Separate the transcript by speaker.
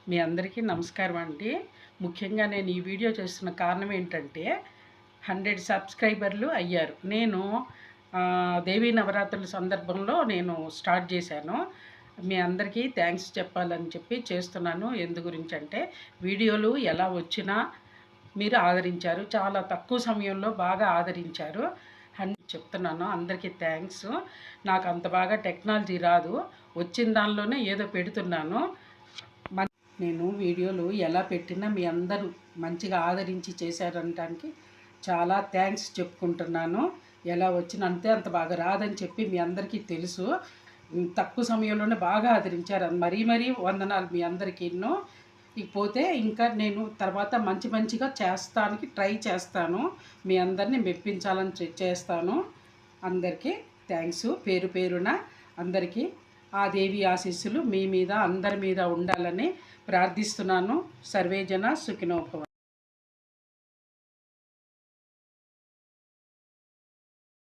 Speaker 1: మీ అందరికీ నమస్కారం అండి. ముఖ్యంగా నేను ఈ వీడియో చేస్తున్న కారణం ఏంటంటే 100 సబ్స్క్రైబర్లు అయ్యారు. నేను దేవీ నవరాత్రుల సందర్భంలో నేను స్టార్ట్ చేశాను. మీ అందరికీ థ్యాంక్స్ చెప్పాలని చెప్పి చేస్తున్నాను. ఎందు గురించి అంటే వీడియోలు ఎలా వచ్చినా మీరు ఆదరించారు. చాలా తక్కువ సమయంలో బాగా ఆదరించారు అని చెప్తున్నాను. అందరికీ థ్యాంక్స్. నాకు అంత బాగా టెక్నాలజీ రాదు. వచ్చిన దానిలోనే ఏదో పెడుతున్నాను. నేను వీడియోలు ఎలా పెట్టినా మీ అందరూ మంచిగా ఆదరించి చేశారనడానికి చాలా థ్యాంక్స్ చెప్పుకుంటున్నాను. ఎలా వచ్చినంతే అంత బాగా రాదని చెప్పి మీ అందరికీ తెలుసు. తక్కువ సమయంలోనే బాగా ఆదరించారు. మరీ వందనాలు మీ అందరికీను. ఇకపోతే ఇంకా నేను తర్వాత మంచిగా చేస్తానికి ట్రై చేస్తాను. మీ అందరినీ మెప్పించాలని చేస్తాను. అందరికీ థ్యాంక్స్. పేరు పేరున అందరికీ ఆ దేవి ఆశీస్సులు మీ మీద అందరి మీద ఉండాలని ప్రార్థిస్తున్నాను. సర్వేజన సుఖినో భవ.